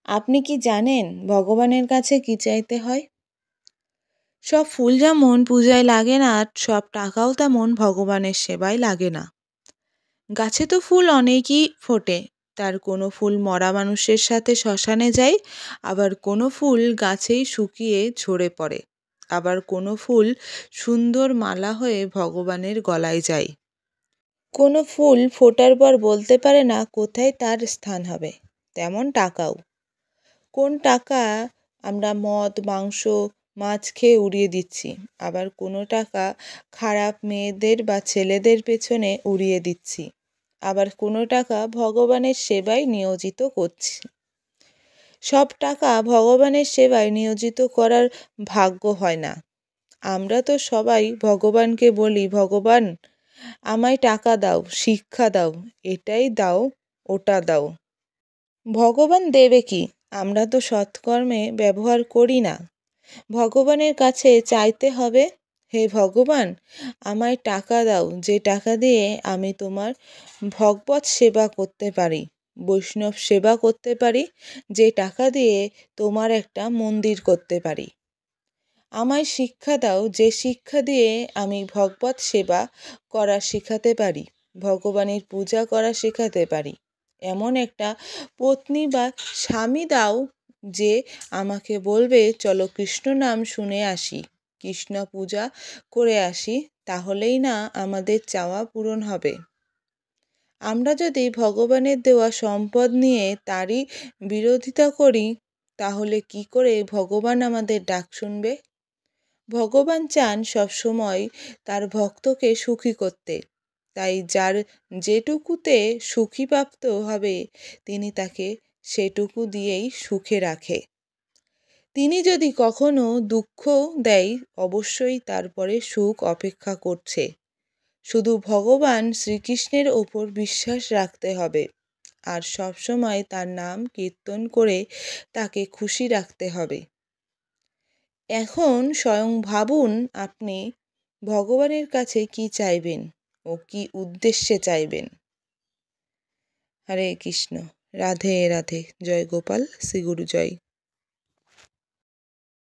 আপনি কি জানেন ভগবানের কাছে কি চাইতে হয়? সব ফুল যেমন পূজায় লাগে না, সব টাকাও তেমন ভগবানের সেবায় লাগে না। গাছে তো ফুল অনেকই ফোটে, তার কোনো ফুল মরা মানুষের সাথে শ্মশানে যায়, আবার কোনো ফুল গাছেই শুকিয়ে ঝরে পড়ে, আবার কোনো ফুল সুন্দর মালা হয়ে ভগবানের গলায় যায়। কোনো ফুল ফোটার পর বলতে পারে না কোথায় তার স্থান হবে, তেমন টাকাও। কোন টাকা আমরা মদ, মাংস, মাছ খেয়ে উড়িয়ে দিচ্ছি, আবার কোনো টাকা খারাপ মেয়েদের বা ছেলেদের পেছনে উড়িয়ে দিচ্ছি, আবার কোনো টাকা ভগবানের সেবায় নিয়োজিত করছি। সব টাকা ভগবানের সেবায় নিয়োজিত করার ভাগ্য হয় না। আমরা তো সবাই ভগবানকে বলি, ভগবান আমায় টাকা দাও, শিক্ষা দাও, এটাই দাও, ওটা দাও। ভগবান দেবে কি? আমরা তো সৎকর্মে ব্যবহার করি না। ভগবানের কাছে চাইতে হবে, হে ভগবান আমায় টাকা দাও, যে টাকা দিয়ে আমি তোমার ভগবত সেবা করতে পারি, বৈষ্ণব সেবা করতে পারি, যে টাকা দিয়ে তোমার একটা মন্দির করতে পারি। আমায় শিক্ষা দাও, যে শিক্ষা দিয়ে আমি ভগবত সেবা করা শেখাতে পারি, ভগবানের পূজা করা শেখাতে পারি। এমন একটা পত্নী বা স্বামী দাও যে আমাকে বলবে, চলো কৃষ্ণ নাম শুনে আসি, কৃষ্ণ পূজা করে আসি, তাহলেই না আমাদের চাওয়া পূরণ হবে। আমরা যদি ভগবানের দেওয়া সম্পদ নিয়ে তারই বিরোধিতা করি, তাহলে কি করে ভগবান আমাদের ডাক শুনবে? ভগবান চান সবসময় তার ভক্তকে সুখী করতে, তাই যার যেটুকুতে সুখী প্রাপ্ত হবে তিনি তাকে সেটুকু দিয়েই সুখে রাখে। তিনি যদি কখনো দুঃখ দেয়, অবশ্যই তারপরে সুখ অপেক্ষা করছে। শুধু ভগবান শ্রীকৃষ্ণের ওপর বিশ্বাস রাখতে হবে, আর সবসময় তার নাম কীর্তন করে তাকে খুশি রাখতে হবে। এখন স্বয়ং ভাবুন, আপনি ভগবানের কাছে কি চাইবেন ও কি উদ্দেশ্যে চাইবেন। হরে কৃষ্ণ, রাধে রাধে, জয় গোপাল, শ্রী গুরু জয়।